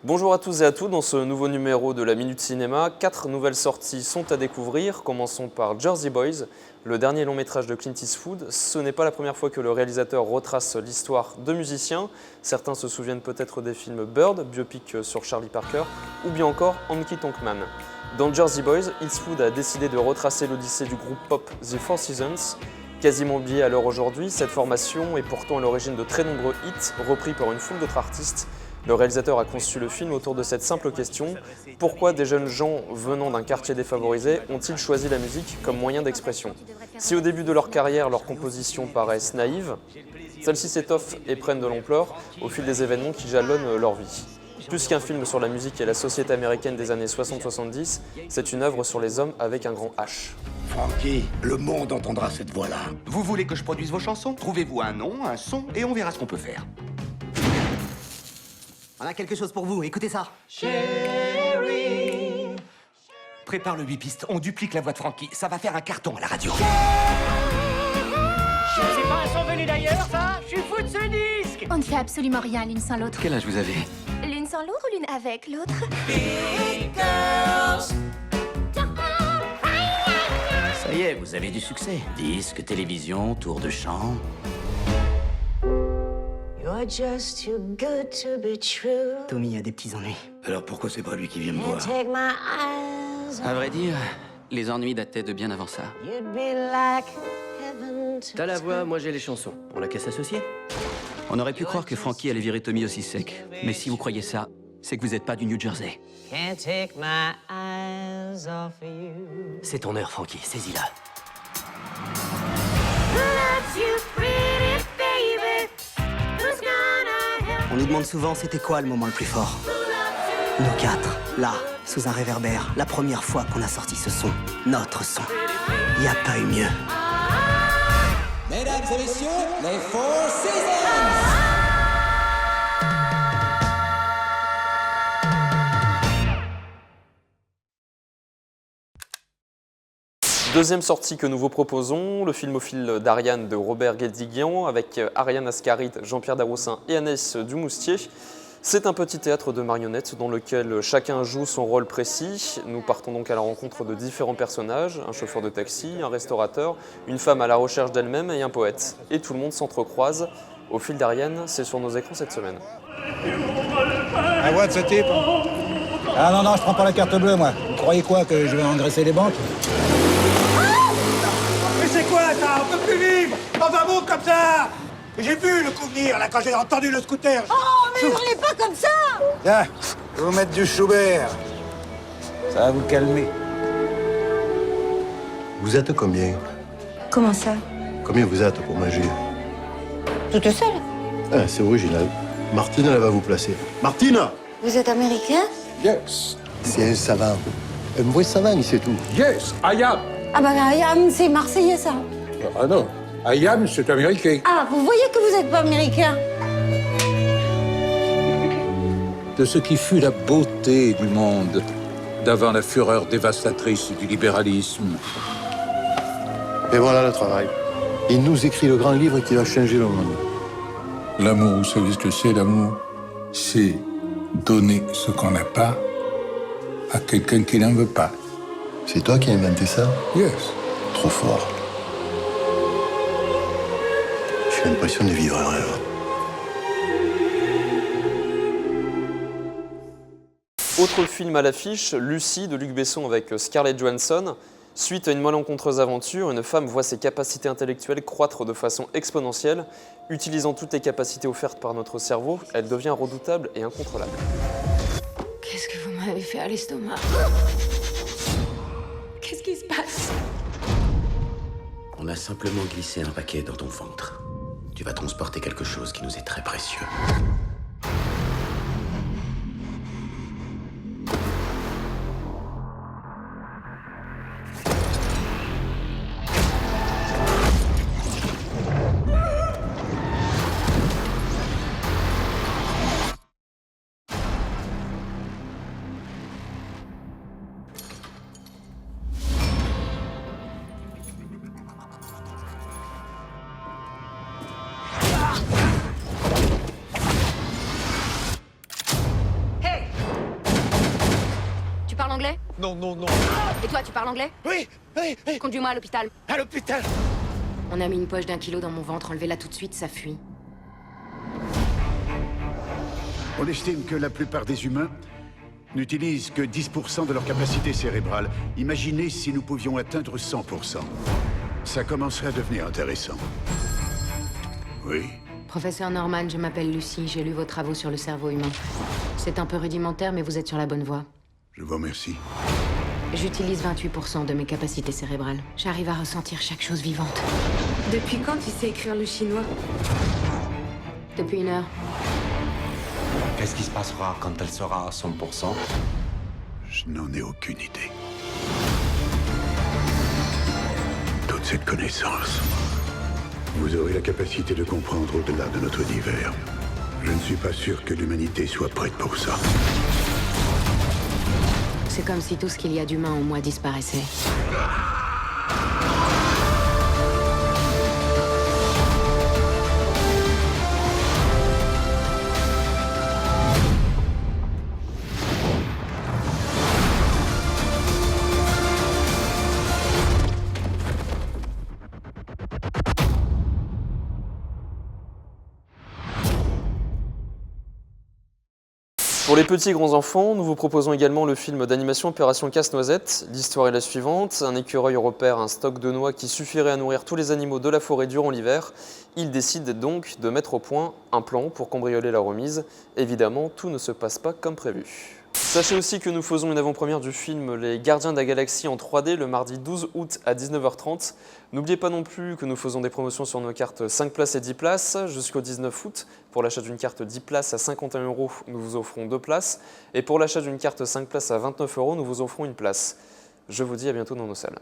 Bonjour à tous et à toutes, dans ce nouveau numéro de la Minute Cinéma, 4 nouvelles sorties sont à découvrir. Commençons par Jersey Boys, le dernier long métrage de Clint Eastwood. Ce n'est pas la première fois que le réalisateur retrace l'histoire de musiciens. Certains se souviennent peut-être des films Bird, biopic sur Charlie Parker, ou bien encore Honky Tonk Man. Dans Jersey Boys, Eastwood a décidé de retracer l'odyssée du groupe pop The Four Seasons. Quasiment oubliée à l'heure aujourd'hui, cette formation est pourtant à l'origine de très nombreux hits repris par une foule d'autres artistes. Le réalisateur a conçu le film autour de cette simple question: pourquoi des jeunes gens venant d'un quartier défavorisé ont-ils choisi la musique comme moyen d'expression? Si au début de leur carrière, leurs compositions paraissent naïves, celles-ci s'étoffent et prennent de l'ampleur au fil des événements qui jalonnent leur vie. Plus qu'un film sur la musique et la société américaine des années 60-70, c'est une œuvre sur les hommes avec un grand H. Frankie, le monde entendra cette voix-là. Vous voulez que je produise vos chansons? Trouvez-vous un nom, un son, et on verra ce qu'on peut faire. On a quelque chose pour vous, écoutez ça. Chérie. Prépare le 8 pistes, on duplique la voix de Frankie. Ça va faire un carton à la radio. C'est pas un son venu d'ailleurs, ça? Je suis fou de ce disque! On ne fait absolument rien l'une sans l'autre. Quel âge vous avez? L'une sans l'autre ou l'une avec l'autre? Ça y est, vous avez du succès. Disques, télévision, tour de chant. You're just too good to be true. Tommy a des petits ennuis. Alors pourquoi c'est pas lui qui vient me Can't voir? take my eyes À vrai dire, les ennuis dataient de bien avant ça. You'd be like heaven to T'as la voix, moi j'ai les chansons. On n'a qu'à s'associer. On aurait pu croire que Frankie allait virer Tommy aussi sec. Mais si vous croyez ça, c'est que vous n'êtes pas du New Jersey. Can't take my eyes off of you. C'est ton heure, Frankie, saisis-la. Loves you pretty baby. Who's gonna help? On nous demande souvent c'était quoi le moment le plus fort. Nous quatre, là, sous un réverbère, la première fois qu'on a sorti ce son, notre son. Y a pas eu mieux. Mesdames et messieurs, les Four Seasons! Deuxième sortie que nous vous proposons, le film au fil d'Ariane de Robert Guédiguian avec Ariane Ascaride, Jean-Pierre Daroussin et Agnès Dumoustier. C'est un petit théâtre de marionnettes dans lequel chacun joue son rôle précis. Nous partons donc à la rencontre de différents personnages, un chauffeur de taxi, un restaurateur, une femme à la recherche d'elle-même et un poète. Et tout le monde s'entrecroise. Au fil d'Ariane, c'est sur nos écrans cette semaine. Ah ouais, de ce type? Ah non, je prends pas la carte bleue, moi. Vous croyez quoi, que je vais engraisser les banques? Mais c'est quoi ça? On peut plus vivre dans un monde comme ça! J'ai vu le coup venir, là, quand j'ai entendu le scooter. Oh, mais hurlez pas comme ça! Tiens, je vais vous mettre du Schubert. Ça va vous calmer. Vous êtes combien? Comment ça? Combien vous êtes pour m'agir? Toute seule? Ah, c'est original. Martine, elle va vous placer. Martine! Vous êtes américain? Yes. C'est un savant. Elle me voit savant, c'est tout. Yes, I am. Ah bah Ayam, c'est marseillais ça. Ah non, I am, c'est américain. Ah, vous voyez que vous n'êtes pas américain. De ce qui fut la beauté du monde, d'avant la fureur dévastatrice du libéralisme. Et voilà le travail. Il nous écrit le grand livre qui va changer le monde. L'amour, vous savez ce que c'est, l'amour? C'est donner ce qu'on n'a pas à quelqu'un qui n'en veut pas. C'est toi qui as inventé ça? Yes. Trop fort. J'ai l'impression de vivre un rêve. Autre film à l'affiche, Lucie de Luc Besson avec Scarlett Johansson. Suite à une malencontreuse aventure, une femme voit ses capacités intellectuelles croître de façon exponentielle. Utilisant toutes les capacités offertes par notre cerveau, elle devient redoutable et incontrôlable. Qu'est-ce que vous m'avez fait à l'estomac? Qu'est-ce qui se passe? On a simplement glissé un paquet dans ton ventre. Tu vas transporter quelque chose qui nous est très précieux. parles anglais? Non, non, non. Et toi, tu parles anglais? Oui, oui, oui. Conduis-moi à l'hôpital. À l'hôpital. On a mis une poche d'1 kilo dans mon ventre, enlevez-la tout de suite, ça fuit. On estime que la plupart des humains n'utilisent que 10% de leur capacité cérébrale. Imaginez si nous pouvions atteindre 100%. Ça commencerait à devenir intéressant. Oui. Professeur Norman, je m'appelle Lucie, j'ai lu vos travaux sur le cerveau humain. C'est un peu rudimentaire, mais vous êtes sur la bonne voie. Je vous remercie. J'utilise 28% de mes capacités cérébrales. J'arrive à ressentir chaque chose vivante. Depuis quand tu sais écrire le chinois? Depuis 1 heure. Qu'est-ce qui se passera quand elle sera à 100%? Je n'en ai aucune idée. Toute cette connaissance, vous aurez la capacité de comprendre au-delà de notre univers. Je ne suis pas sûr que l'humanité soit prête pour ça. C'est comme si tout ce qu'il y a d'humain en moi disparaissait. Pour les petits et grands enfants, nous vous proposons également le film d'animation Opération Casse-Noisette. L'histoire est la suivante. Un écureuil repère un stock de noix qui suffirait à nourrir tous les animaux de la forêt durant l'hiver. Il décide donc de mettre au point un plan pour cambrioler la remise. Évidemment, tout ne se passe pas comme prévu. Sachez aussi que nous faisons une avant-première du film Les Gardiens de la Galaxie en 3D le mardi 12 août à 19h30. N'oubliez pas non plus que nous faisons des promotions sur nos cartes 5 places et 10 places jusqu'au 19 août. Pour l'achat d'une carte 10 places à 51 €, nous vous offrons 2 places. Et pour l'achat d'une carte 5 places à 29 €, nous vous offrons une place. Je vous dis à bientôt dans nos salles.